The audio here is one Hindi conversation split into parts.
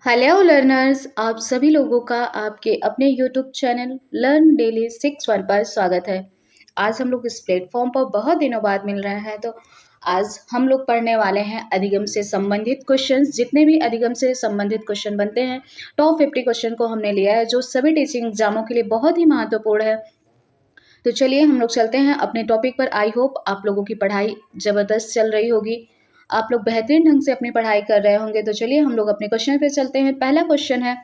हेलो लर्नर्स, आप सभी लोगों का आपके अपने यूट्यूब चैनल लर्न डेली 6 1 पर स्वागत है। आज हम लोग इस प्लेटफॉर्म पर बहुत दिनों बाद मिल रहे हैं, तो आज हम लोग पढ़ने वाले हैं अधिगम से संबंधित क्वेश्चंस। जितने भी अधिगम से संबंधित क्वेश्चन बनते हैं, टॉप 50 क्वेश्चन को हमने लिया है, जो सभी टीचिंग एग्जामों के लिए बहुत ही महत्वपूर्ण है। तो चलिए हम लोग चलते हैं अपने टॉपिक पर। आई होप आप लोगों की पढ़ाई ज़बरदस्त चल रही होगी, आप लोग बेहतरीन ढंग से अपनी पढ़ाई कर रहे होंगे। तो चलिए हम लोग अपने क्वेश्चन पे चलते हैं। पहला क्वेश्चन है,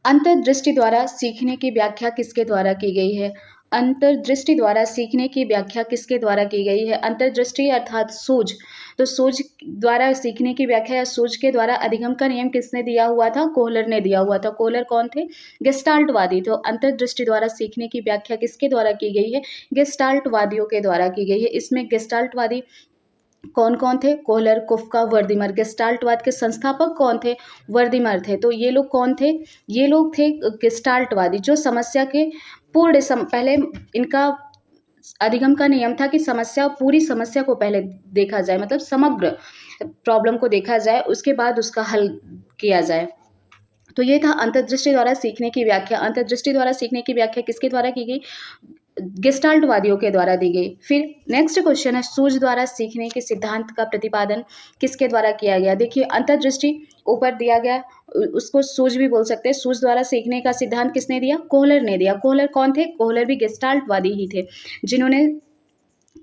अंतर्दृष्टि द्वारा सीखने की व्याख्या किसके द्वारा की गई है? अंतर्दृष्टि द्वारा सीखने की व्याख्या किसके द्वारा की गई है? अंतर्दृष्टि अर्थात सूझ। तो सूझ द्वारा सीखने की व्याख्या या सूझ के द्वारा अधिगम का नियम किसने दिया हुआ था? कोहलर ने दिया हुआ था। कोहलर कौन थे? गेस्टाल्टवादी। तो अंतर्दृष्टि द्वारा सीखने की व्याख्या किसके द्वारा की गई है? गेस्टाल्टवादियों के द्वारा की गई है। इसमें गेस्टाल्टवादी कौन कौन थे? कोहलर, कुफ्का, वर्दीमर। गेस्टाल्टवाद के संस्थापक कौन थे? वर्दीमर थे। तो ये लोग कौन थे? ये लोग थे गेस्टाल्टवादी, जो समस्या के पहले इनका अधिगम का नियम था कि पूरी समस्या को पहले देखा जाए, मतलब समग्र प्रॉब्लम को देखा जाए, उसके बाद उसका हल किया जाए। तो ये था अंतर्दृष्टि द्वारा सीखने की व्याख्या। अंतर्दृष्टि द्वारा सीखने की व्याख्या किसके द्वारा की गई? गेस्टाल्टवादियों के द्वारा दी गई। फिर नेक्स्ट क्वेश्चन है, सूझ द्वारा सीखने के सिद्धांत का प्रतिपादन किसके द्वारा किया गया? देखिए, अंतर्दृष्टि ऊपर दिया गया, उसको सूझ भी बोल सकते हैं। सूझ द्वारा सीखने का सिद्धांत किसने दिया? कोहलर ने दिया। कोहलर कौन थे? कोहलर भी गेस्टाल्टवादी ही थे, जिन्होंने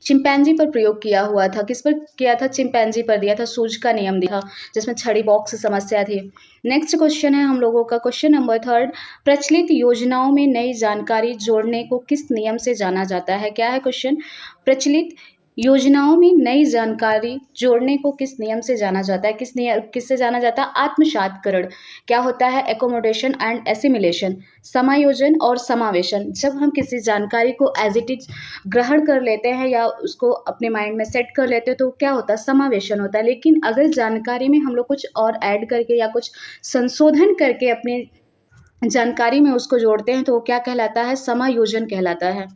चिंपैंजी पर प्रयोग किया हुआ था। किस पर किया था? चिंपैंजी पर दिया था। सूझ का नियम दिया था, जिसमें छड़ी बॉक्स समस्या थी। नेक्स्ट क्वेश्चन है हम लोगों का, क्वेश्चन नंबर थर्ड, प्रचलित योजनाओं में नई जानकारी जोड़ने को किस नियम से जाना जाता है? क्या है क्वेश्चन? प्रचलित योजनाओं में नई जानकारी जोड़ने को किस नियम से जाना जाता है? किससे जाना जाता है? आत्मसात्करण। क्या होता है? एकोमोडेशन एंड एसिमिलेशन, समायोजन और समावेशन। जब हम किसी जानकारी को एज इट इज ग्रहण कर लेते हैं या उसको अपने माइंड में सेट कर लेते हैं, तो क्या होता है? समावेशन होता है। लेकिन अगर जानकारी में हम लोग कुछ और ऐड करके या कुछ संशोधन करके अपनी जानकारी में उसको जोड़ते हैं, तो वो क्या कहलाता है? समायोजन कहलाता है।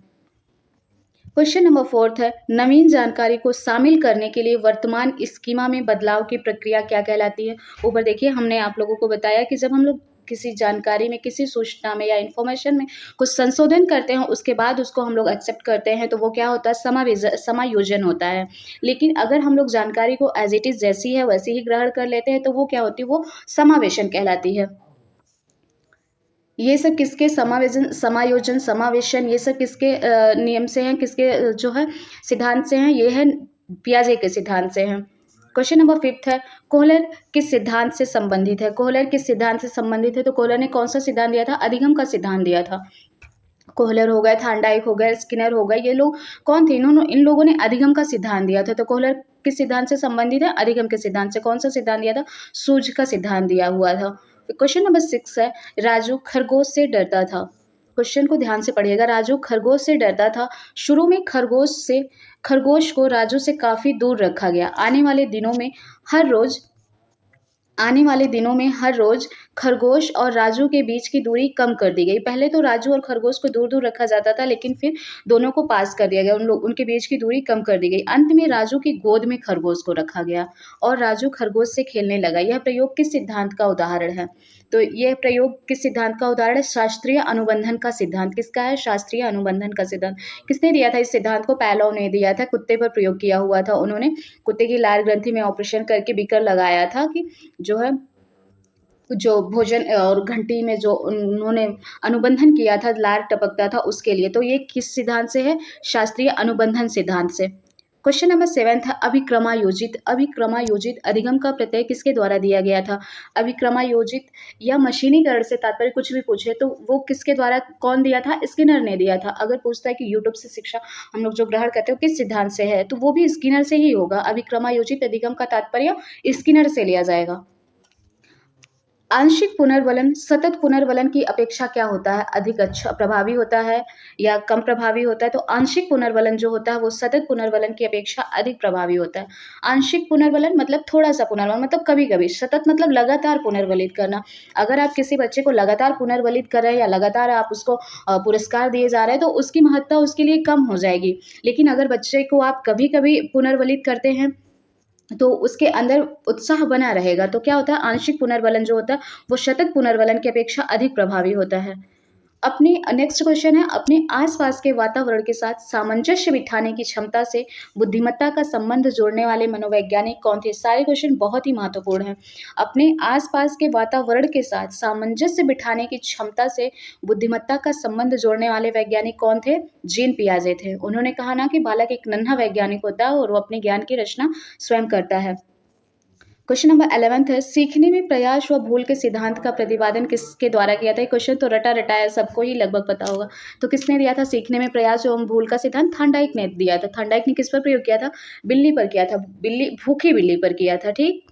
क्वेश्चन नंबर फोर्थ है, नवीन जानकारी को शामिल करने के लिए वर्तमान स्कीमा में बदलाव की प्रक्रिया क्या कहलाती है? ऊपर देखिए, हमने आप लोगों को बताया कि जब हम लोग किसी जानकारी में, किसी सूचना में या इन्फॉर्मेशन में कुछ संशोधन करते हैं, उसके बाद उसको हम लोग एक्सेप्ट करते हैं, तो वो क्या होता है? समायोजन होता है। लेकिन अगर हम लोग जानकारी को एज इट इज जैसी है वैसी ही ग्रहण कर लेते हैं, तो वो क्या होती है? वो समावेशन कहलाती है। ये सब किसके समायोजन, समावेशन, ये सब किसके नियम से हैं? किसके जो है सिद्धांत से हैं? ये है पियाजे के सिद्धांत से हैं। क्वेश्चन नंबर फिफ्थ है, कोहलर किस सिद्धांत से संबंधित है? कोहलर किस सिद्धांत से संबंधित है? तो कोहलर ने कौन सा सिद्धांत दिया था? अधिगम का सिद्धांत दिया था। कोहलर हो गए, थांडाइक हो गए, स्किनर हो गए, ये लोग कौन थे? इन लोगों ने अधिगम का सिद्धांत दिया था। तो कोहलर किस सिद्धांत से संबंधित है? अधिगम के सिद्धांत से। कौन सा सिद्धांत दिया था? सूझ का सिद्धांत दिया हुआ था। क्वेश्चन नंबर 6 है, राजू खरगोश से डरता था। क्वेश्चन को ध्यान से पढ़िएगा। राजू खरगोश से डरता था। शुरू में खरगोश को राजू से काफी दूर रखा गया। आने वाले दिनों में हर रोज खरगोश और राजू के बीच की दूरी कम कर दी गई। पहले तो राजू और खरगोश को दूर दूर रखा जाता था, लेकिन फिर दोनों को पास कर दिया गया। उनके बीच की दूरी कम कर दी गई। अंत में राजू की गोद में खरगोश को रखा गया और राजू खरगोश से खेलने लगा। यह प्रयोग किस सिद्धांत का उदाहरण है? तो यह प्रयोग किस सिद्धांत का उदाहरण है? शास्त्रीय अनुबंधन का सिद्धांत। किसका है? शास्त्रीय अनुबंधन का सिद्धांत। किसने दिया था इस सिद्धांत को? पैलोव ने दिया था। कुत्ते पर प्रयोग किया हुआ था उन्होंने। कुत्ते की लाल ग्रंथि में ऑपरेशन करके बीकर लगाया था कि जो है, जो भोजन और घंटी में जो उन्होंने अनुबंधन किया था, लार टपकता था उसके लिए। तो ये किस सिद्धांत से है? शास्त्रीय अनुबंधन सिद्धांत से। क्वेश्चन नंबर 7 था, अभिक्रमायोजित अधिगम का प्रत्यय किसके द्वारा दिया गया था? अभिक्रमायोजित या मशीनीकरण से तात्पर्य कुछ भी पूछे तो वो किसके द्वारा, कौन दिया था? स्किनर ने दिया था। अगर पूछता है कि यूट्यूब से शिक्षा हम लोग जो ग्रहण करते हो किस सिद्धांत से है, तो वो भी स्किनर से ही होगा। अभिक्रमायोजित अधिगम का तात्पर्य स्किनर से लिया जाएगा। आंशिक पुनर्वलन सतत पुनर्वलन की अपेक्षा क्या होता है? अधिक अच्छा प्रभावी होता है या कम प्रभावी होता है? तो आंशिक पुनर्वलन जो होता है वो सतत पुनर्वलन की अपेक्षा अधिक प्रभावी होता है। आंशिक पुनर्वलन मतलब थोड़ा सा पुनर्वलन, मतलब कभी कभी। सतत मतलब लगातार पुनर्वलित करना। अगर आप किसी बच्चे को लगातार पुनर्वलित कर रहे हैं या लगातार आप उसको पुरस्कार दिए जा रहे हैं, तो उसकी महत्ता उसके लिए कम हो जाएगी। लेकिन अगर बच्चे को आप कभी कभी पुनर्वलित करते हैं तो उसके अंदर उत्साह बना रहेगा। तो क्या होता है, आंशिक पुनर्वलन जो होता है वो शतक पुनर्वलन की अपेक्षा अधिक प्रभावी होता है। अपने नेक्स्ट क्वेश्चन है, अपने आसपास के वातावरण के साथ सामंजस्य बिठाने की क्षमता से बुद्धिमत्ता का संबंध जोड़ने वाले मनोवैज्ञानिक कौन थे? सारे क्वेश्चन बहुत ही महत्वपूर्ण हैं। अपने आसपास के वातावरण के साथ सामंजस्य बिठाने की क्षमता से बुद्धिमत्ता का संबंध जोड़ने वाले वैज्ञानिक कौन थे? जीन पियाजे थे। उन्होंने कहा ना कि बालक एक नन्हा वैज्ञानिक होता है और वो अपने ज्ञान की रचना स्वयं करता है। क्वेश्चन नंबर 11th है, सीखने में प्रयास व भूल के सिद्धांत का प्रतिपादन किसके द्वारा किया था? ये क्वेश्चन तो रटा रटाया सबको ही लगभग पता होगा। तो किसने दिया था सीखने में प्रयास एवं भूल का सिद्धांत? थॉर्नडाइक ने दिया था। थॉर्नडाइक ने किस पर प्रयोग किया था? बिल्ली पर किया था, बिल्ली, भूखी बिल्ली पर किया था। ठीक।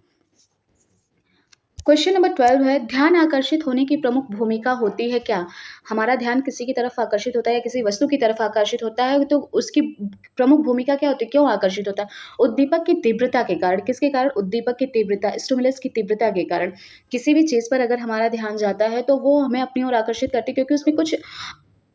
क्वेश्चन नंबर 12 है, ध्यान आकर्षित होने की प्रमुख भूमिका होती है क्या? हमारा ध्यान किसी की तरफ आकर्षित होता है या किसी वस्तु की तरफ आकर्षित होता है तो उसकी प्रमुख भूमिका क्या होती है, क्यों आकर्षित होता है? उद्दीपक की तीव्रता के कारण। किसके कारण? उद्दीपक की तीव्रता, स्टिमुलस की तीव्रता के कारण। किसी भी चीज़ पर अगर हमारा ध्यान जाता है तो वो हमें अपनी ओर आकर्षित करती है, क्योंकि उसमें कुछ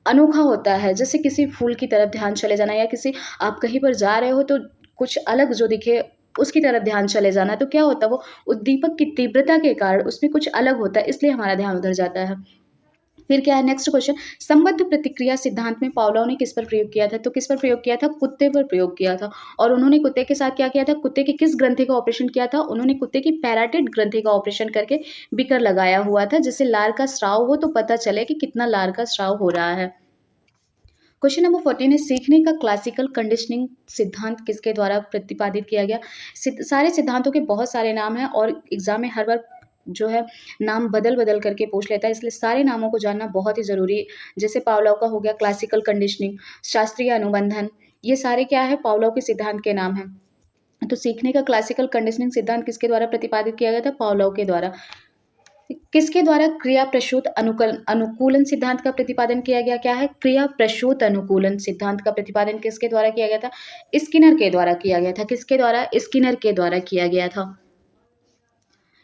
अनोखा होता है। जैसे किसी फूल की तरफ ध्यान चले जाना या किसी, आप कहीं पर जा रहे हो तो कुछ अलग जो दिखे उसकी तरफ ध्यान चले जाना, तो क्या होता है वो उद्दीपक की तीव्रता के कारण उसमें कुछ अलग होता है, इसलिए हमारा ध्यान उधर जाता है। फिर क्या है नेक्स्ट क्वेश्चन, संबद्ध प्रतिक्रिया सिद्धांत में पावलोव ने किस पर प्रयोग किया था? तो किस पर प्रयोग किया था? कुत्ते पर प्रयोग किया था। और उन्होंने कुत्ते के साथ क्या किया था? कुत्ते की किस ग्रंथि का ऑपरेशन किया था? उन्होंने कुत्ते की पैराटिड ग्रंथि का ऑपरेशन करके बिकर लगाया हुआ था, जिससे लार का स्राव हो तो पता चले कि कितना लार का स्राव हो रहा है। क्वेश्चन नंबर 14 है, सीखने का क्लासिकल कंडीशनिंग सिद्धांत किसके द्वारा प्रतिपादित किया गया? सारे सिद्धांतों के बहुत सारे नाम हैं और एग्जाम में हर बार जो है नाम बदल बदल करके पूछ लेता है, इसलिए सारे नामों को जानना बहुत ही जरूरी है। जैसे पावलोव का हो गया क्लासिकल कंडीशनिंग, शास्त्रीय अनुबंधन, ये सारे क्या है, पावलोव के सिद्धांत के नाम हैं। तो सीखने का क्लासिकल कंडीशनिंग सिद्धांत किसके द्वारा प्रतिपादित किया गया था? पावलोव के द्वारा। किसके द्वारा क्रिया प्रसूत अनुकूलन सिद्धांत का प्रतिपादन किया गया? क्या है? क्रिया प्रसूत अनुकूलन सिद्धांत का प्रतिपादन किसके द्वारा किया गया था? स्किनर के द्वारा किया गया था। किसके द्वारा? स्किनर के द्वारा किया गया था।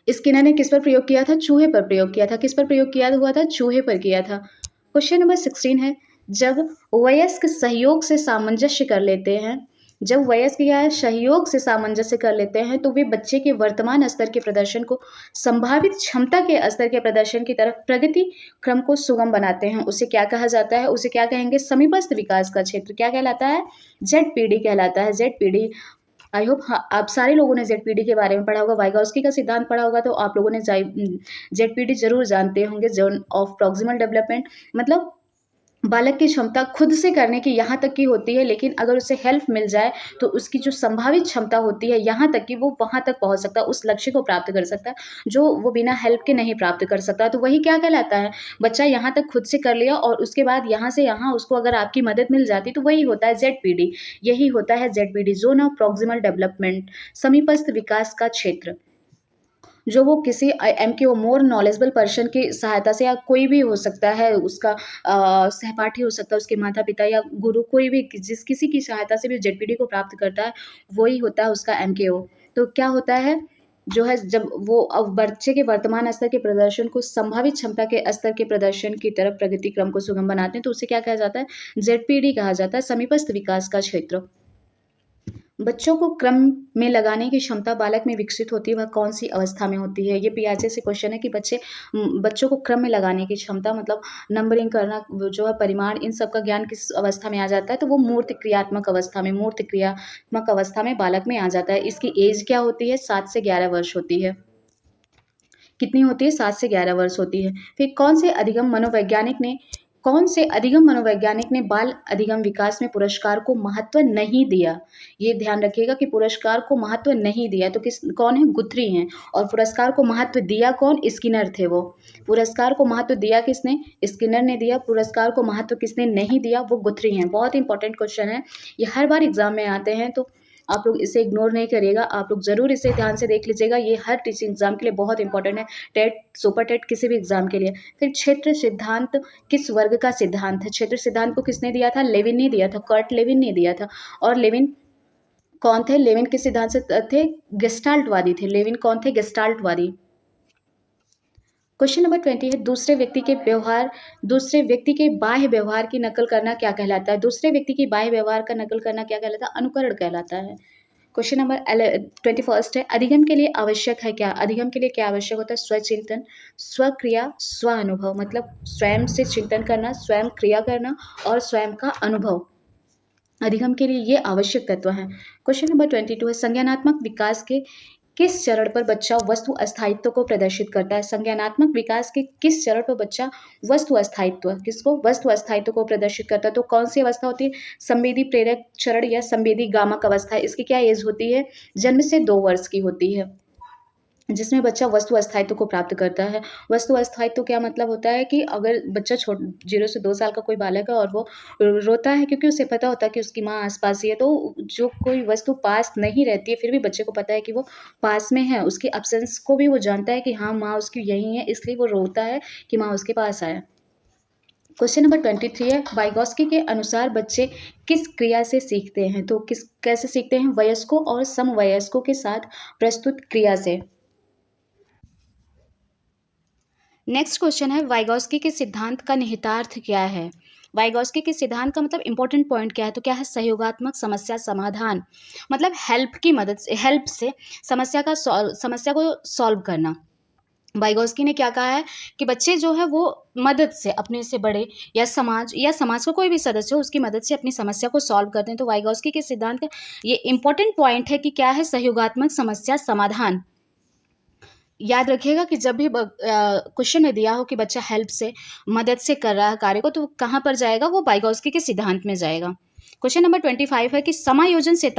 स्किनर ने किस पर प्रयोग किया था? चूहे पर प्रयोग किया था। किस पर प्रयोग किया हुआ था? चूहे पर किया था। क्वेश्चन नंबर 16 है, जब वयस्क सहयोग से सामंजस्य कर लेते हैं, जब वयस्क क्या है, सहयोग से सामंजस्य कर लेते हैं, तो वे बच्चे के वर्तमान स्तर के प्रदर्शन को संभावित क्षमता के स्तर के प्रदर्शन की तरफ प्रगति क्रम को सुगम बनाते हैं। उसे क्या कहा जाता है? उसे क्या कहेंगे? समीपस्थ विकास का क्षेत्र। क्या कहलाता है? जेडपीडी कहलाता है। जेडपीडी। आई होप हाँ, आप सारे लोगों ने जेडपीडी के बारे में पढ़ा होगा, वाइगॉस्की का सिद्धांत पढ़ा होगा, तो आप लोगों ने जेडपीडी जरूर जानते होंगे, जोन ऑफ प्रॉक्सिमल डेवलपमेंट। मतलब बालक की क्षमता खुद से करने की यहाँ तक की होती है, लेकिन अगर उसे हेल्प मिल जाए तो उसकी जो संभावित क्षमता होती है यहाँ तक कि वो वहाँ तक पहुँच सकता है, उस लक्ष्य को प्राप्त कर सकता है जो वो बिना हेल्प के नहीं प्राप्त कर सकता। तो वही क्या कहलाता है, बच्चा यहाँ तक खुद से कर लिया और उसके बाद यहाँ से यहाँ उसको अगर आपकी मदद मिल जाती तो वही होता है जेडपीडी। यही होता है ZPD, zone of proximal development, समीपस्थ विकास का क्षेत्र। जो वो किसी एमकेओ मोर नॉलेजेबल पर्सन की सहायता से, या कोई भी हो सकता है उसका सहपाठी हो सकता है, उसके माता पिता या गुरु, कोई भी जिस किसी की सहायता से भी जेडपीडी को प्राप्त करता है वही होता है उसका एमकेओ। तो क्या होता है, जो है जब वो अब बच्चे के वर्तमान स्तर के प्रदर्शन को संभावित क्षमता के स्तर के प्रदर्शन की तरफ प्रगति क्रम को सुगम बनाते हैं, तो उसे क्या कहा जाता है? जेडपीडी कहा जाता है, समीपस्थ विकास का क्षेत्र। बच्चों को क्रम में लगाने की क्षमता बालक में विकसित होती है, वह कौन-सी अवस्था में होती है? ये पियाजे से क्वेश्चन है कि बच्चों को क्रम में लगाने की क्षमता, मतलब नंबरिंग करना, वो जो है परिमाण, इन सब का ज्ञान किस अवस्था में आ जाता है? तो वो मूर्त क्रियात्मक अवस्था में, मूर्त क्रियात्मक अवस्था में बालक में आ जाता है। इसकी एज क्या होती है? 7 से 11 वर्ष होती है। कितनी होती है? 7 से 11 वर्ष होती है। फिर कौन से अधिगम मनोवैज्ञानिक ने बाल अधिगम विकास में पुरस्कार को महत्व नहीं दिया? ये ध्यान रखिएगा कि पुरस्कार को महत्व नहीं दिया, तो कौन है? गुथरी हैं। और पुरस्कार को महत्व दिया कौन? स्किनर थे वो। पुरस्कार को महत्व दिया किसने? स्किनर ने दिया। पुरस्कार को महत्व किसने नहीं दिया? वो गुथरी हैं। बहुत इंपॉर्टेंट क्वेश्चन है, ये हर बार एग्जाम में आते हैं, तो आप लोग इसे इग्नोर नहीं करिएगा, आप लोग ज़रूर इसे ध्यान से देख लीजिएगा। ये हर टीचिंग एग्जाम के लिए बहुत इंपॉर्टेंट है, टेट, सुपर टेट, किसी भी एग्जाम के लिए। फिर क्षेत्र सिद्धांत किस वर्ग का सिद्धांत है? क्षेत्र सिद्धांत को किसने दिया था? लेविन ने दिया था, कर्ट लेविन ने दिया था। और लेविन कौन थे? लेविन किस सिद्धांत से थे? गेस्टाल्टवादी थे। लेविन कौन थे? गेस्टाल्टवादी। क्वेश्चन नंबर 20 है, दूसरे व्यक्ति के बाह्य व्यवहार की नकल करना क्या कहलाता है? दूसरे व्यक्ति की बाह्य व्यवहार का नकल करना क्या कहलाता है? अनुकरण कहलाता है। क्वेश्चन नंबर 21 है, अधिगम के लिए आवश्यक है क्या? अधिगम के लिए क्या आवश्यक होता है? स्वचिंतन, स्वक्रिया, स्व अनुभव। मतलब स्वयं से चिंतन करना, स्वयं क्रिया करना और स्वयं का अनुभव। अधिगम के लिए ये आवश्यक तत्व हैं। क्वेश्चन नंबर 22 है, संज्ञानात्मक विकास के किस चरण पर बच्चा वस्तु अस्थायित्व को प्रदर्शित करता है? संज्ञानात्मक विकास के किस चरण पर बच्चा वस्तु अस्थायित्व किसको वस्तु अस्थायित्व को प्रदर्शित करता है? तो कौन सी अवस्था होती है? संवेदी प्रेरक चरण या संवेदी गामक अवस्था। इसकी क्या एज होती है? जन्म से 2 वर्ष की होती है, जिसमें बच्चा वस्तु अस्थायित्व को प्राप्त करता है। वस्तु अस्थायित्व क्या मतलब होता है कि अगर बच्चा 0 से 2 साल का कोई बालक है और वो रोता है क्योंकि उसे पता होता है कि उसकी माँ आस-पास ही है, तो जो कोई वस्तु पास नहीं रहती है, फिर भी बच्चे को पता है कि वो पास में है, उसकी एब्सेंस को भी वो जानता है कि हाँ, माँ उसकी यहीं है, इसलिए वो रोता है कि माँ उसके पास आए। क्वेश्चन नंबर 23 है, वाइगॉस्की के अनुसार बच्चे किस क्रिया से सीखते हैं? तो कैसे सीखते हैं? वयस्कों और समवयस्कों के साथ प्रस्तुत क्रिया से। नेक्स्ट क्वेश्चन है, वाइगॉस्की के सिद्धांत का निहितार्थ क्या है? वाइगॉस्की के सिद्धांत का मतलब इंपॉर्टेंट पॉइंट क्या है? तो क्या है? सहयोगात्मक समस्या समाधान। मतलब हेल्प से समस्या को सॉल्व करना। वाइगॉस्की ने क्या कहा है कि बच्चे जो है वो मदद से, अपने से बड़े या समाज का कोई भी सदस्य हो, उसकी मदद से अपनी समस्या को सॉल्व करते हैं। तो वाइगॉस्की के सिद्धांत का ये इंपॉर्टेंट पॉइंट है कि क्या है? सहयोगात्मक समस्या समाधान। याद रखिएगा कि जब भी क्वेश्चन में दिया हो कि बच्चा हेल्प से, मदद से कर रहा है कार्य को, तो वो कहाँ पर जाएगा? वो वाइगॉस्की के सिद्धांत में जाएगा। क्वेश्चन नंबर 25 है कि समायोजन से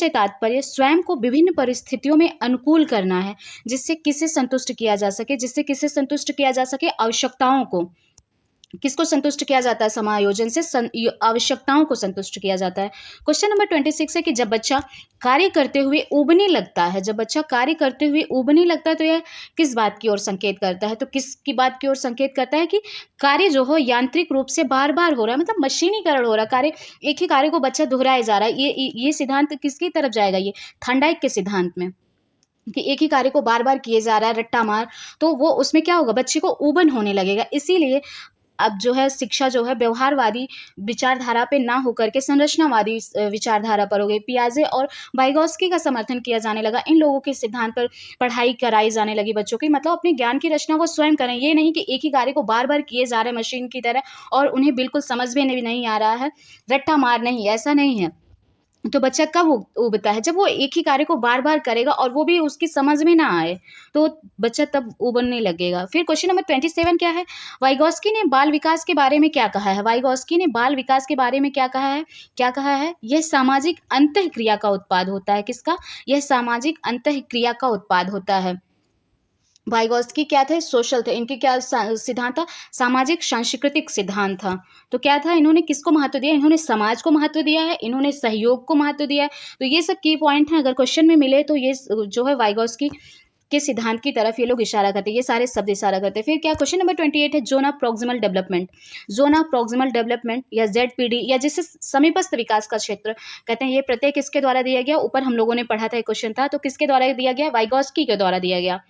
तात्पर्य स्वयं को विभिन्न परिस्थितियों में अनुकूल करना है, जिससे किसे संतुष्ट किया जा सके? आवश्यकताओं को। किसको संतुष्ट किया जाता है? समायोजन से आवश्यकताओं को संतुष्ट किया जाता है। क्वेश्चन नंबर 26 है कि जब बच्चा कार्य करते हुए ऊबने लगता है, तो यह किस बात की ओर संकेत करता है? तो किसकी बात की ओर संकेत करता है कि कार्य जो हो यांत्रिक रूप से बार बार हो रहा है, मतलब मशीनीकरण हो रहा है, कार्य एक ही कार्य को बच्चा दोहराए जा रहा है। ये सिद्धांत किसकी तरफ जाएगा? ये थॉर्नडाइक के सिद्धांत में, कि एक ही कार्य को बार बार किए जा रहा है रट्टा मार, तो वो उसमें क्या होगा? बच्चे को ऊबन होने लगेगा। इसीलिए अब जो है शिक्षा जो है व्यवहारवादी विचारधारा पे ना होकर के संरचनावादी विचारधारा पर हो गई। पियाजे और वाइगॉस्की का समर्थन किया जाने लगा। इन लोगों के सिद्धांत पर पढ़ाई कराई जाने लगी बच्चों की। मतलब अपने ज्ञान की रचना वो स्वयं करें, ये नहीं कि एक ही कार्य को बार बार किए जा रहे हैं मशीन की तरह और उन्हें बिल्कुल समझ में नहीं आ रहा है, रट्टा मार नहीं, ऐसा नहीं है। तो बच्चा कब उबता है? जब वो एक ही कार्य को बार बार करेगा और वो भी उसकी समझ में ना आए, तो बच्चा तब उबरने लगेगा। फिर क्वेश्चन नंबर 27 क्या है? वाइगॉस्की ने बाल विकास के बारे में क्या कहा है? यह सामाजिक अंतःक्रिया का उत्पाद होता है। किसका? यह सामाजिक अंतःक्रिया का उत्पाद होता है। वाइगॉस्की क्या थे? सोशल थे। इनके क्या सिद्धांत था? सामाजिक सांस्कृतिक सिद्धांत था। तो क्या था? इन्होंने किसको महत्व दिया? इन्होंने समाज को महत्व दिया है, इन्होंने सहयोग को महत्व दिया है। तो ये सब की पॉइंट हैं। अगर क्वेश्चन में मिले तो ये जो है वाइगॉस्की के सिद्धांत की तरफ ये लोग इशारा करते हैं, ये सारे शब्द इशारा करते हैं। फिर क्या क्वेश्चन नंबर 28 है, जोन ऑफ प्रॉक्सिमल डेवलपमेंट या ZPD या जिसे समीपस्थ विकास का क्षेत्र कहते हैं, ये प्रत्यय किसके द्वारा दिया गया? ऊपर हम लोगों ने पढ़ा था, एक क्वेश्चन था, तो किसके द्वारा दिया गया? वाइगॉस्की के द्वारा दिया गया।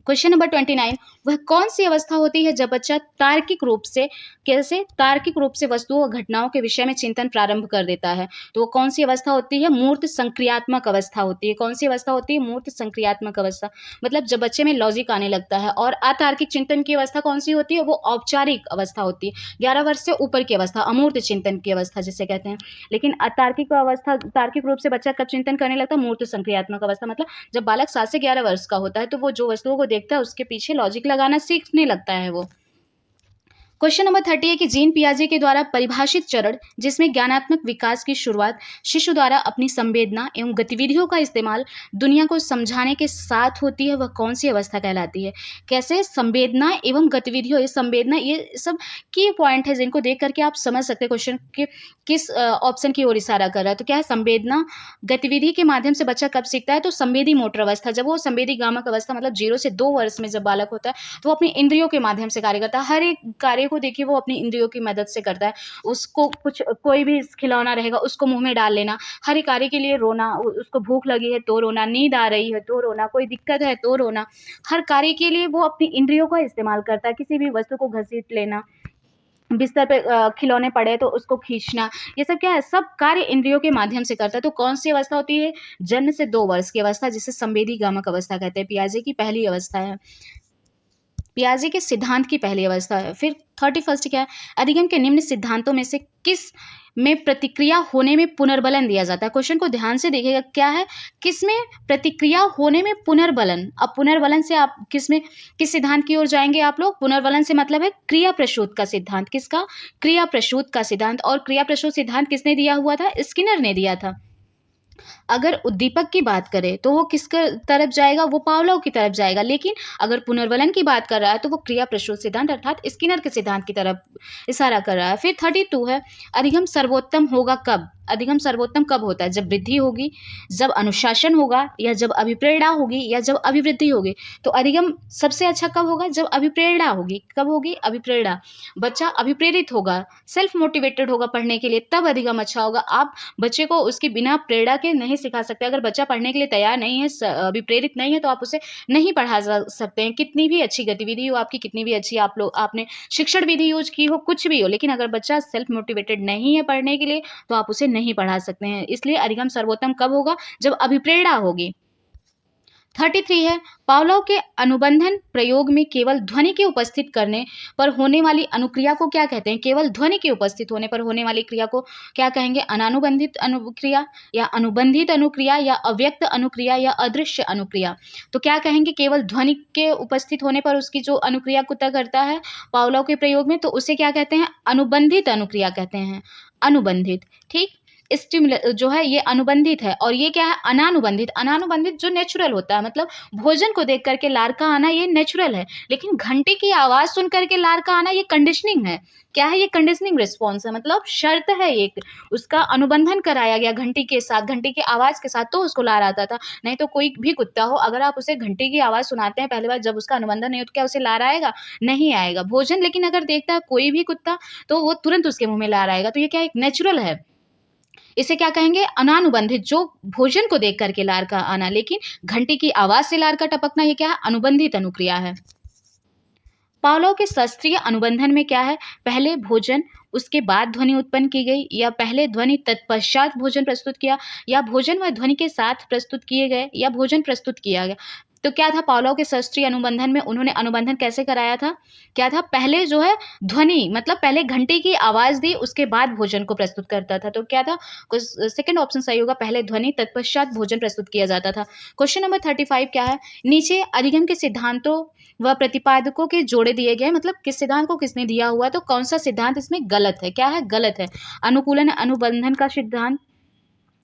क्वेश्चन नंबर 29, वह कौन सी अवस्था होती है जब बच्चा तार्किक रूप से वस्तुओं और घटनाओं के विषय में चिंतन प्रारंभ कर देता है? तो वो कौन सी अवस्था होती है? मूर्त संक्रियात्मक अवस्था होती है। कौन सी अवस्था होती है? मूर्त संक्रियात्मक अवस्था। मतलब जब बच्चे में लॉजिक आने लगता है। और अतार्किक चिंतन की अवस्था कौन सी होती है? वो औपचारिक अवस्था होती है। 11 वर्ष से ऊपर की अवस्था अमूर्त चिंतन की अवस्था जिसे कहते हैं। लेकिन अतार्किक अवस्था, तार्किक रूप से बच्चा कब चिंतन करने लगता है? मूर्त संक्रियात्मक अवस्था। मतलब जब बालक 7 से 11 वर्ष का होता है, तो वो जो वस्तुओं को देखता है उसके पीछे लॉजिक लगाना सीखने लगता है वो। क्वेश्चन नंबर 30 है कि जीन पियाजे के द्वारा परिभाषित चरण जिसमें ज्ञानात्मक विकास की शुरुआत शिशु द्वारा अपनी संवेदना एवं गतिविधियों का इस्तेमाल दुनिया को समझाने के साथ होती है, वह कौन सी अवस्था कहलाती है? कैसे? संवेदना एवं गतिविधियों, ये संवेदना, ये सब की पॉइंट है जिनको देख करके आप समझ सकते हैं क्वेश्चन के किस ऑप्शन की ओर इशारा कर रहा है। तो क्या है? संवेदना गतिविधि के माध्यम से बच्चा कब सीखता है? तो संवेदी मोटर अवस्था, जब वो संवेदी गामक अवस्था, मतलब 0 से 2 वर्ष में जब बालक होता है, तो वो अपनी इंद्रियों के माध्यम से कार्य करता है। हर एक कार्य को देखिए वो अपनी इंद्रियों की मदद से करता है। उसको कोई भी खिलौना रहेगा उसको मुँह में डाल लेना, हर एक कार्य के लिए रोना, उसको भूख लगी है तो रोना, नींद आ रही है तो रोना, कोई दिक्कत है तो रोना, हर कार्य के लिए वो अपनी इंद्रियों का इस्तेमाल करता है। किसी भी वस्तु को घसीट लेना, बिस्तर पे खिलौने पड़े तो उसको खींचना, ये सब क्या है, सब कार्य इंद्रियों के माध्यम से करता है। तो कौन सी अवस्था होती है? जन्म से 2 वर्ष की अवस्था, जिसे संवेदी गामक अवस्था कहते हैं। पियाजे की पहली अवस्था है, पियाजे के सिद्धांत की पहली अवस्था है। फिर 31st क्या है? अधिगम के निम्न सिद्धांतों में से किस में प्रतिक्रिया होने में पुनर्बलन दिया जाता है? क्वेश्चन को ध्यान से देखिएगा, क्या है, किस में प्रतिक्रिया होने में पुनर्बलन। अब पुनर्बलन से आप किस में, किस सिद्धांत की ओर जाएंगे आप लोग? पुनर्बलन से मतलब है क्रिया प्रसूत का सिद्धांत। किसका? क्रिया प्रसूत का सिद्धांत। और क्रिया प्रसूत सिद्धांत किसने दिया हुआ था? स्किनर ने दिया था। अगर उद्दीपक की बात करें तो वो किसके तरफ जाएगा? वो पावलोव की तरफ जाएगा। लेकिन अगर पुनर्वलन की बात कर रहा है तो वो क्रिया प्रसूत सिद्धांत अर्थात स्किनर के सिद्धांत की तरफ इशारा कर रहा है। फिर 32 है, अधिगम सर्वोत्तम होगा कब? अधिगम सर्वोत्तम कब होता है? जब वृद्धि होगी, जब अनुशासन होगा, या जब अभिप्रेरणा होगी, या जब अभिवृद्धि होगी। तो अधिगम सबसे अच्छा कब होगा? जब अभिप्रेरणा होगी। कब होगी? अभिप्रेरणा। बच्चा अभिप्रेरित होगा, सेल्फ मोटिवेटेड होगा पढ़ने के लिए, तब अधिगम अच्छा होगा। आप बच्चे को उसके बिना प्रेरणा के नहीं सिखा सकते। अगर बच्चा पढ़ने के लिए तैयार नहीं है, अभिप्रेरित नहीं है, तो आप उसे नहीं पढ़ा जा सकते हैं। कितनी भी अच्छी गतिविधि हो आपकी, कितनी भी अच्छी आपने शिक्षण विधि यूज की हो, कुछ भी हो, लेकिन अगर बच्चा सेल्फ मोटिवेटेड नहीं है पढ़ने के लिए तो आप उसे नहीं पढ़ा सकते हैं। इसलिए अधिगम सर्वोत्तम कब होगा? जब अभिप्रेरणा होगी। 33 है, पावलोव के अनुबंधन प्रयोग में केवल ध्वनि के उपस्थित करने पर होने वाली अनुक्रिया को क्या कहते हैं? केवल ध्वनि के उपस्थित होने पर होने वाली क्रिया को क्या कहेंगे? अनानुबंधित अनुक्रिया, या अनुबंधित अनुक्रिया, या अव्यक्त अनुक्रिया, या अदृश्य अनुक्रिया। तो क्या कहेंगे? केवल ध्वनि के उपस्थित होने पर उसकी जो अनुक्रिया को तय करता है पावलोव के प्रयोग में, तो उसे क्या कहते हैं? अनुबंधित अनुक्रिया कहते हैं। अनुबंधित, ठीक। स्टिमुलस जो है ये अनुबंधित है, और ये क्या है? अनानुबंधित। अनानुबंधित जो नेचुरल होता है, मतलब भोजन को देख करके लार का आना ये नेचुरल है, लेकिन घंटी की आवाज सुन करके लार का आना ये कंडीशनिंग है। क्या है? ये कंडीशनिंग रिस्पॉन्स है, मतलब शर्त है एक, उसका अनुबंधन कराया गया घंटी के साथ, घंटी की आवाज के साथ, तो उसको लार आता था। नहीं तो कोई भी कुत्ता हो, अगर आप उसे घंटी की आवाज सुनाते हैं पहली बार, जब उसका अनुबंधन नहीं हो तो क्या उसे लार आएगा? नहीं आएगा। भोजन लेकिन अगर देखता है कोई भी कुत्ता तो वो तुरंत उसके मुंह में लार आएगा। तो ये क्या? एक नेचुरल है। इसे क्या कहेंगे? अनानुबंधित, जो भोजन को देख करके लार का आना, लेकिन घंटी की आवाज से लार का टपकना, ये क्या है? अनुबंधित अनुक्रिया है। पावलोव के शास्त्रीय अनुबंधन में क्या है? पहले भोजन उसके बाद ध्वनि उत्पन्न की गई, या पहले ध्वनि तत्पश्चात भोजन प्रस्तुत किया, या भोजन व ध्वनि के साथ प्रस्तुत किए गए, या भोजन प्रस्तुत किया गया। तो क्या था पावलोव के शास्त्रीय अनुबंधन में? उन्होंने अनुबंधन कैसे कराया था? क्या था? पहले जो है ध्वनि, मतलब पहले घंटी की आवाज दी, उसके बाद भोजन को प्रस्तुत करता था। तो क्या था? सेकंड ऑप्शन सही होगा, पहले ध्वनि तत्पश्चात भोजन प्रस्तुत किया जाता था। क्वेश्चन नंबर 35 क्या है? नीचे अधिगम के सिद्धांतों व प्रतिपादकों के जोड़े दिए गए, मतलब किस सिद्धांत को किसने दिया हुआ है, तो कौन सा सिद्धांत इसमें गलत है? क्या है? गलत है। अनुकूलन अनुबंधन का सिद्धांत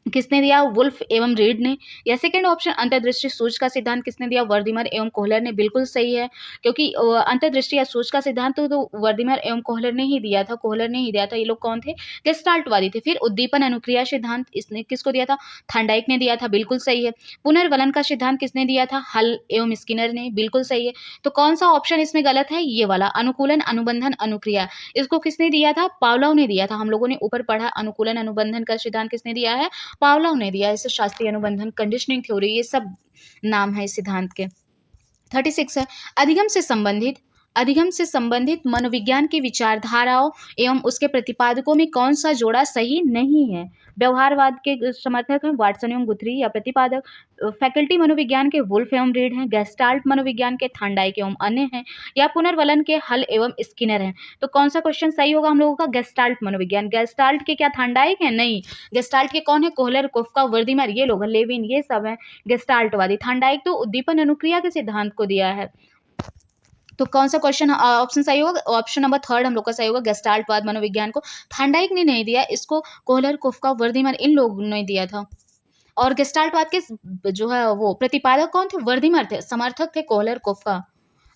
किसने दिया? वुल्फ एवं रीड ने। या सेकंड ऑप्शन अंतर्दृष्टि सूच का सिद्धांत किसने दिया? वर्दिमर एवं कोहलर ने। बिल्कुल सही है, क्योंकि अंतर्दृष्टि या सूच का सिद्धांत तो वर्दिमर एवं कोहलर ने ही दिया था, कोहलर ने ही दिया था। ये लोग कौन थे? गेस्टाल्टवादी थे। फिर उद्दीपन अनुक्रिया सिद्धांत इसने किसको दिया था? थांडाइक ने दिया था। बिल्कुल सही है। पुनर्वलन का सिद्धांत किसने दिया था? हल एवं स्किनर ने। बिल्कुल सही है। तो कौन सा ऑप्शन इसमें गलत है? ये वाला, अनुकूलन अनुबंधन अनुक्रिया। इसको किसने दिया था? पावलोव ने दिया था। हम लोगों ने ऊपर पढ़ा, अनुकूलन अनुबंधन का सिद्धांत किसने दिया है? पावलोव ने दिया। इसे शास्त्रीय अनुबंधन, कंडीशनिंग थ्योरी, ये सब नाम है इस सिद्धांत के। 36 है, अधिगम से संबंधित मनोविज्ञान की विचारधाराओं एवं उसके प्रतिपादकों में कौन सा जोड़ा सही नहीं है? व्यवहारवाद के समर्थक हैं वाटसन एवं गुथरी, या प्रतिपादक फैकल्टी मनोविज्ञान के वुल्फ एवं रीड हैं, गेस्टाल्ट मनोविज्ञान के थांडाइक एवं अन्य हैं, या पुनर्वलन के हल एवं स्किनर हैं। तो कौन सा क्वेश्चन सही होगा हम लोगों का? गेस्टाल्ट मनोविज्ञान। गेस्टाल्ट के क्या थांडाइक है? नहीं। गेस्टाल्ट के कौन है? कोहलर, कोफ्का, वर्दिमर, ये लोग, लेविन, ये सब है गेस्टाल्टवादी। थांडाइक तो उद्दीपन अनुक्रिया के सिद्धांत को दिया है। तो कौन सा क्वेश्चन ऑप्शन सही होगा? ऑप्शन नंबर 3 हम लोग का सही होगा, गेस्टाल्टवाद मनोविज्ञान को थांडाइक ने नहीं दिया, इसको कोहलर, कोफ्का, वर्दिमर, इन लोगों ने दिया था। और गेस्टाल्टवाद के जो है वो प्रतिपादक कौन थे? वर्दिमर थे, समर्थक थे कोहलर, कोफ्का,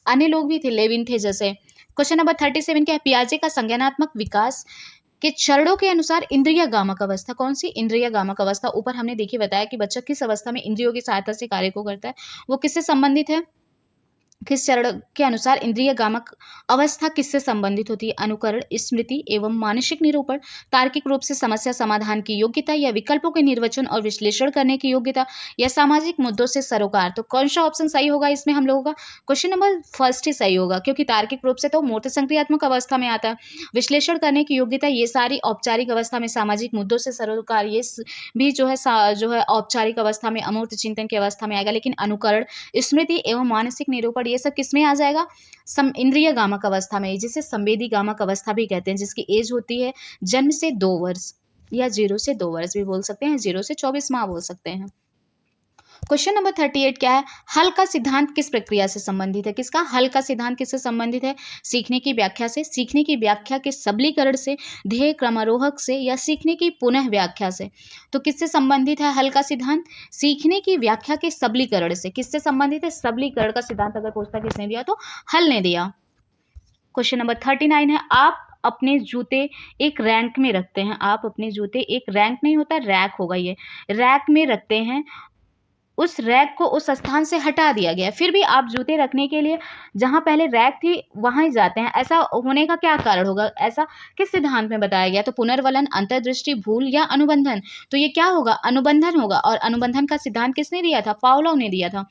अन्य लोग भी थे, लेविन थे जैसे। क्वेश्चन नंबर 37 क्या है? पियाजे का संज्ञानात्मक विकास के चरणों के अनुसार इंद्रिय गामक अवस्था कौन सी? इंद्रिय गामक अवस्था ऊपर हमने देखिए बताया कि बच्चा किस अवस्था में इंद्रियों की सहायता से कार्य को करता है, वो किससे संबंधित है? किस चरण के अनुसार इंद्रिय गामक अवस्था किससे संबंधित होती है? अनुकरण, स्मृति एवं मानसिक निरूपण, तार्किक रूप से समस्या समाधान की योग्यता, या विकल्पों के निर्वचन और विश्लेषण करने की योग्यता, या सामाजिक मुद्दों से सरोकार। तो कौन सा ऑप्शन सही होगा इसमें हम लोगों का? क्वेश्चन नंबर फर्स्ट ही सही होगा, क्योंकि तार्किक रूप से तो मूर्त संक्रियात्मक अवस्था में आता है। विश्लेषण करने की योग्यता ये सारी औपचारिक अवस्था में, सामाजिक मुद्दों से सरोकार ये भी जो है औपचारिक अवस्था में, अमूर्त चिंतन की अवस्था में आएगा। लेकिन अनुकरण, स्मृति एवं मानसिक निरूपण ये सब किसमें आ जाएगा? इंद्रिय गामक अवस्था में, जिसे संवेदी गामक अवस्था भी कहते हैं, जिसकी एज होती है जन्म से 2 वर्ष, या 0 से 2 वर्ष भी बोल सकते हैं, 0 से 24 माह बोल सकते हैं। क्वेश्चन नंबर 38 क्या है? हल का सिद्धांत किस प्रक्रिया से संबंधित है? किसका हल का सिद्धांत किससे संबंधित है? सीखने की व्याख्या से, सीखने की व्याख्या के सबलीकरण से, ध्येय क्रमारोहक से, या सीखने की पुनः व्याख्या से? तो किससे संबंधित है हल का सिद्धांत? सीखने की व्याख्या के सबलीकरण से। किससे संबंधित है? सबलीकरण का सिद्धांत अगर पूछता किसने दिया तो हल ने दिया। क्वेश्चन नंबर 39 है, आप अपने जूते एक रैंक में रखते हैं। आप अपने जूते एक रैंक नहीं होता, रैक होगा ये, रैक में रखते हैं। उस रैक को उस स्थान से हटा दिया गया, फिर भी आप जूते रखने के लिए जहां पहले रैक थी वहां ही जाते हैं। ऐसा होने का क्या कारण होगा? ऐसा किस सिद्धांत में बताया गया? तो पुनर्वलन, अंतर्दृष्टि, भूल, या अनुबंधन? तो ये क्या होगा? अनुबंधन होगा। और अनुबंधन का सिद्धांत किसने दिया था? पावलोव ने दिया था।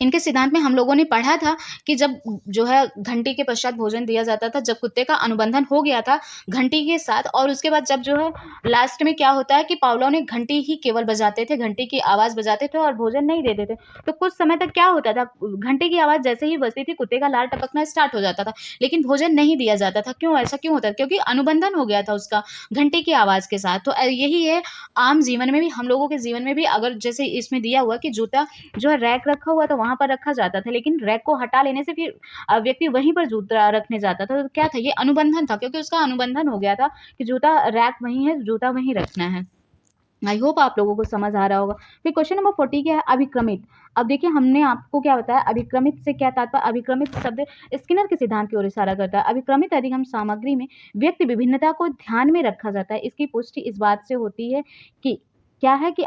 इनके सिद्धांत में हम लोगों ने पढ़ा था कि जब जो है घंटी के पश्चात भोजन दिया जाता था, जब कुत्ते का अनुबंधन हो गया था घंटी के साथ, और उसके बाद जब जो है लास्ट में क्या होता है कि पावलोव ने घंटी ही केवल बजाते थे, घंटी की आवाज़ बजाते थे और भोजन नहीं देते थे। तो कुछ समय तक क्या होता था, घंटी की आवाज़ जैसे ही बजती थी कुत्ते का लार टपकना स्टार्ट हो जाता था, लेकिन भोजन नहीं दिया जाता था। क्यों? ऐसा क्यों होता था? क्योंकि अनुबंधन हो गया था उसका घंटी की आवाज़ के साथ। तो यही है आम जीवन में भी, हम लोगों के जीवन में भी, अगर जैसे इसमें दिया हुआ कि जूता जो है रैक रखा हुआ तो वहां पर रखा जाता था, लेकिन रैक को हटा लेने से फिर व्यक्ति वहीं पर जूता रखने जाता था। तो क्या था? ये अनुबंधन था, क्योंकि उसका अनुबंधन हो गया था कि जूता रैक वहीं है, जूता वहीं रखना है। आई होप आप लोगों को समझ आ रहा होगा। फिर क्वेश्चन नंबर 40 क्या है? अभिक्रमित। अब देखिए हमने आपको क्या बताया, अभिक्रमित से क्या तात्पर्य? अभिक्रमित शब्द स्किनर के सिद्धांत की ओर इशारा करता है। अभिक्रमित अधिगम सामग्री में व्यक्ति विभिन्नता को ध्यान में रखा जाता है। इसकी पुष्टि इस बात से होती है कि क्या है कि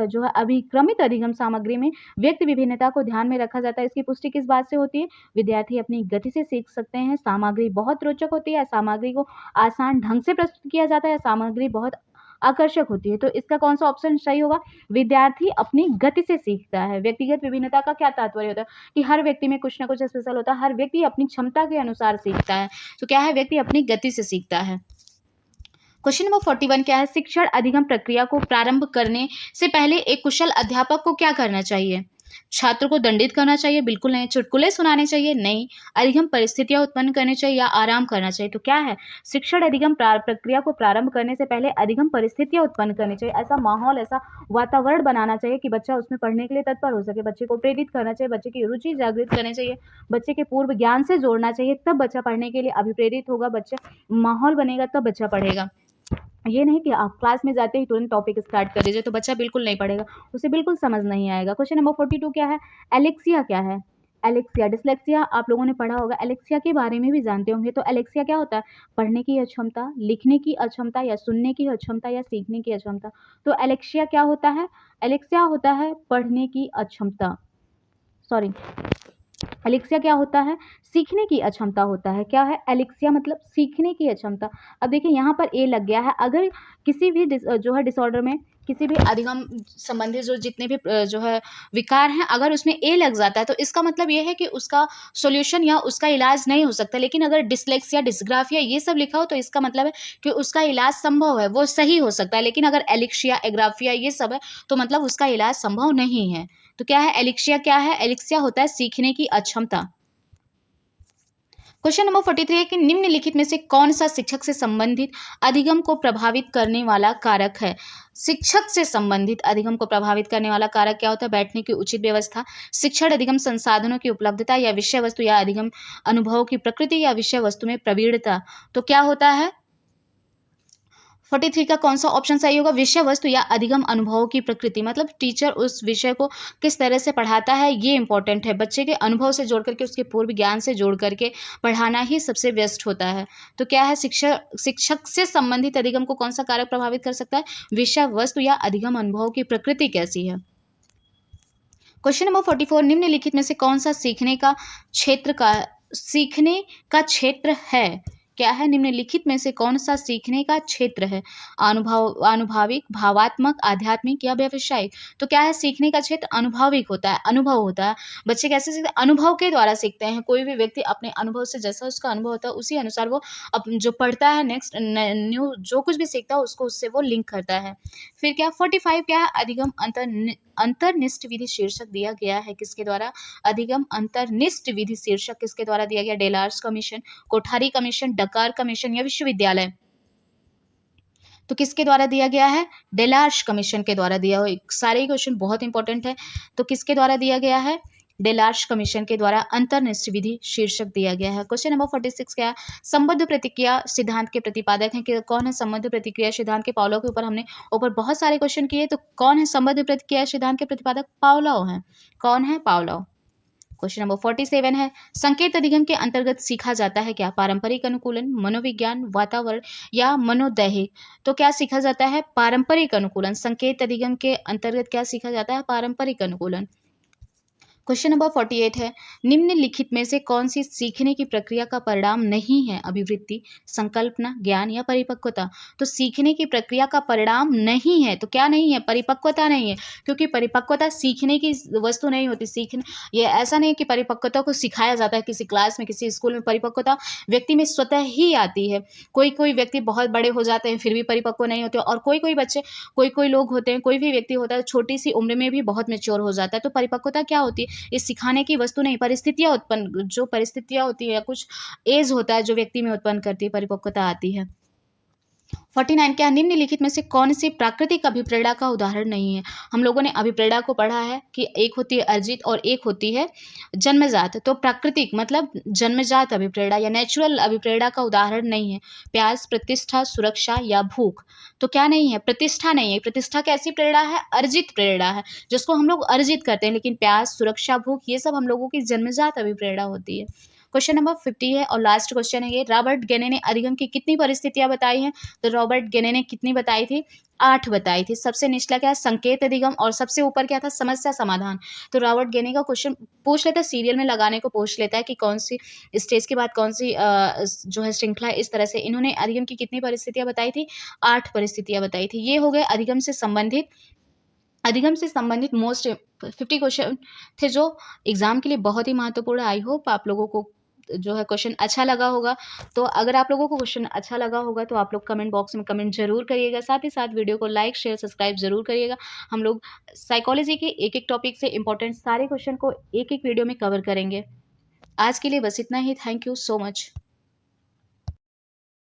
जो है अभिक्रमित अधिगम सामग्री में व्यक्ति विभिन्नता को ध्यान में रखा जाता है। इसकी पुष्टि किस बात से होती है? विद्यार्थी अपनी गति से सीख सकते हैं, सामग्री बहुत रोचक होती है, सामग्री को आसान ढंग से प्रस्तुत किया जाता है, सामग्री बहुत आकर्षक होती है। तो इसका कौन सा ऑप्शन सही होगा? विद्यार्थी अपनी गति से सीखता है। व्यक्तिगत विभिन्नता का क्या तात्पर्य होता है? कि हर व्यक्ति में कुछ ना कुछ स्पेशल होता है, हर व्यक्ति अपनी क्षमता के अनुसार सीखता है। तो क्या है? व्यक्ति अपनी गति से सीखता है। क्वेश्चन नंबर 41 क्या है? शिक्षण अधिगम प्रक्रिया को प्रारंभ करने से पहले एक कुशल अध्यापक को क्या करना चाहिए? छात्र को दंडित करना चाहिए? बिल्कुल नहीं। चुटकुले सुनाने चाहिए? नहीं। अधिगम परिस्थितियां उत्पन्न करनी चाहिए या आराम करना चाहिए? तो क्या है? शिक्षण अधिगम प्रक्रिया को प्रारंभ करने से पहले अधिगम परिस्थितियां उत्पन्न करनी चाहिए। ऐसा माहौल, ऐसा वातावरण बनाना चाहिए कि बच्चा उसमें पढ़ने के लिए तत्पर हो सके। बच्चे को प्रेरित करना चाहिए, बच्चे की रुचि जागृत करनी चाहिए, बच्चे के पूर्व ज्ञान से जोड़ना चाहिए, तब बच्चा पढ़ने के लिए अभिप्रेरित होगा, बच्चा माहौल बनेगा तब बच्चा पढ़ेगा। ये नहीं कि आप क्लास में जाते ही तुरंत टॉपिक स्टार्ट कर दीजिए तो बच्चा बिल्कुल नहीं पढ़ेगा, उसे बिल्कुल समझ नहीं आएगा। क्वेश्चन नंबर 42 क्या है? एलेक्सिया क्या है? एलेक्सिया, डिसलेक्सिया आप लोगों ने पढ़ा होगा, एलेक्सिया के बारे में भी जानते होंगे। तो एलेक्सिया क्या होता है? पढ़ने की अक्षमता, लिखने की अक्षमता, या सुनने की अक्षमता, या सीखने की अक्षमता। तो एलेक्सिया क्या होता है? एलेक्सिया होता है पढ़ने की अक्षमता, सॉरी, एलेक्सिया क्या होता है? सीखने की अक्षमता होता है। क्या है? एलेक्सिया मतलब सीखने की अक्षमता। अब देखिए यहाँ पर ए लग गया है, अगर किसी भी जो है डिसऑर्डर में, किसी भी अधिगम संबंधी जो जितने भी जो है विकार हैं, अगर उसमें ए लग जाता है तो इसका मतलब ये है कि उसका सॉल्यूशन या उसका इलाज नहीं हो सकता। लेकिन अगर डिसलेक्सिया, डिसग्राफिया ये सब लिखा हो तो इसका मतलब है कि उसका इलाज संभव है, वो सही हो सकता है। लेकिन अगर एलिक्सिया, एग्राफिया ये सब है तो मतलब उसका इलाज संभव नहीं है। तो क्या है? एलिक्सिया क्या है? एलिक्सिया होता है सीखने की अक्षमता। क्वेश्चन नंबर 43 है कि निम्नलिखित में से कौन सा शिक्षक से संबंधित अधिगम को प्रभावित करने वाला कारक है? शिक्षक से संबंधित अधिगम को प्रभावित करने वाला कारक क्या होता है? बैठने की उचित व्यवस्था, शिक्षण अधिगम संसाधनों की उपलब्धता, या विषय वस्तु या अधिगम अनुभव की प्रकृति, या विषय वस्तु में प्रवीणता। तो क्या होता है? 43 का कौन सा ऑप्शन सही होगा? विषय वस्तु या अधिगम अनुभवों की प्रकृति, मतलब टीचर उस विषय को किस तरह से पढ़ाता है ये इंपॉर्टेंट है। बच्चे के अनुभव से जोड़ करके, उसके पूर्व ज्ञान से जोड़ करके पढ़ाना ही सबसे बेस्ट होता है। तो क्या है? शिक्षक से संबंधित अधिगम को कौन सा कारक प्रभावित कर सकता है? विषय वस्तु या अधिगम अनुभव की प्रकृति कैसी है। क्वेश्चन नंबर 44, निम्नलिखित में से कौन सा सीखने का क्षेत्र है? क्या है? निम्नलिखित में से कौन सा सीखने का क्षेत्र है? अनुभाविक, भावात्मक, आध्यात्मिक या व्यावसायिक? तो क्या है? सीखने का क्षेत्र अनुभाविक होता है, अनुभव होता है। बच्चे कैसे सीखते हैं? अनुभव के द्वारा सीखते हैं। कोई भी व्यक्ति अपने अनुभव से, जैसा उसका अनुभव होता है उसी अनुसार वो जो पढ़ता है, नेक्स्ट न्यू जो कुछ भी सीखता है उसको उससे वो लिंक करता है। फिर क्या 45, क्या है? अधिगम अंतर्निष्ठ विधि शीर्षक दिया गया है किसके द्वारा? अधिगम अंतर्निष्ठ विधि शीर्षक किसके द्वारा दिया गया? डेलार्स कमीशन, कोठारी कमीशन, डकार कमीशन या विश्वविद्यालय? तो किसके द्वारा दिया गया है? डेलार्स कमीशन के द्वारा दिया हुआ। सारे ही क्वेश्चन बहुत इंपॉर्टेंट है। तो किसके द्वारा दिया गया है? डेलार्स कमीशन के द्वारा अंतर्निष्ठ विधि शीर्षक दिया गया है। क्वेश्चन नंबर 46 क्या है? संबद्ध प्रतिक्रिया सिद्धांत के प्रतिपादक हैं कि कौन है? संबद्ध प्रतिक्रिया सिद्धांत के पावलो के ऊपर हमने बहुत सारे क्वेश्चन किए, तो कौन है संबद्ध प्रतिक्रिया सिद्धांत के प्रतिपादक? पावलो हैं। कौन है? पावलो। क्वेश्चन नंबर 47 है, संकेत अधिगम के अंतर्गत सीखा जाता है क्या? पारंपरिक अनुकूलन, मनोविज्ञान, वातावरण या मनोदैहिक? तो क्या सीखा जाता है? पारंपरिक अनुकूलन। संकेत अधिगम के अंतर्गत क्या सीखा जाता है? पारंपरिक अनुकूलन। क्वेश्चन नंबर 48 है, निम्नलिखित में से कौन सी सीखने की प्रक्रिया का परिणाम नहीं है? अभिवृत्ति, संकल्पना, ज्ञान या परिपक्वता? तो सीखने की प्रक्रिया का परिणाम नहीं है, तो क्या नहीं है? परिपक्वता नहीं है, क्योंकि परिपक्वता सीखने की वस्तु नहीं होती। सीखने ये ऐसा नहीं है कि परिपक्वता को सिखाया जाता है किसी क्लास में, किसी स्कूल में। परिपक्वता व्यक्ति में स्वतः ही आती है। कोई कोई व्यक्ति बहुत बड़े हो जाते हैं फिर भी परिपक्व नहीं होते, और कोई कोई बच्चे, कोई कोई लोग होते हैं, कोई भी व्यक्ति होता है छोटी सी उम्र में भी बहुत मैच्योर हो जाता है। तो परिपक्वता क्या होती है? ये सिखाने की वस्तु नहीं, परिस्थितियाँ उत्पन्न, जो परिस्थितियाँ होती है या कुछ एज होता है जो व्यक्ति में उत्पन्न करती है, परिपक्वता आती है। 49, क्या निम्नलिखित में से कौन सी प्राकृतिक अभिप्रेरणा का उदाहरण नहीं है? हम लोगों ने अभिप्रेरणा को पढ़ा है कि एक होती है अर्जित और एक होती है जन्मजात। तो प्राकृतिक मतलब जन्मजात अभिप्रेरणा या नेचुरल अभिप्रेरणा का उदाहरण नहीं है। प्यास, प्रतिष्ठा, सुरक्षा या भूख? तो क्या नहीं है? प्रतिष्ठा नहीं है। प्रतिष्ठा कैसी प्रेरणा है? अर्जित प्रेरणा है, जिसको हम लोग अर्जित करते हैं। लेकिन प्यास, सुरक्षा, भूख ये सब हम लोगों की जन्मजात अभिप्रेरणा होती है। क्वेश्चन नंबर 50 है और लास्ट क्वेश्चन है ये, रॉबर्ट गेने ने अधिगम की कितनी परिस्थितियां बताई हैं? तो रॉबर्ट गेने ने कितनी बताई थी? 8 बताई थी। सबसे निचला क्या है? संकेत अधिगम, और सबसे ऊपर क्या था? समस्या समाधान। तो रॉबर्ट गेने का क्वेश्चन पूछ लेता है, सीरियल में लगाने को पूछ लेता है कि कौन सी स्टेज के बाद कौन सी जो है श्रृंखला है। इस तरह से इन्होंने अधिगम की कितनी परिस्थितियां बताई थी? 8 परिस्थितियां बताई थी। ये हो गए अधिगम से संबंधित मोस्ट 50 क्वेश्चन थे जो एग्जाम के लिए बहुत ही महत्वपूर्ण। आई होप आप लोगों को जो है क्वेश्चन अच्छा लगा होगा। तो अगर आप लोगों को क्वेश्चन अच्छा लगा होगा तो आप लोग कमेंट बॉक्स में कमेंट जरूर करिएगा। साथ ही साथ वीडियो को लाइक, शेयर, सब्सक्राइब जरूर करिएगा। हम लोग साइकोलॉजी के एक एक टॉपिक से इंपॉर्टेंट सारे क्वेश्चन को एक एक वीडियो में कवर करेंगे। आज के लिए बस इतना ही। Thank you so much.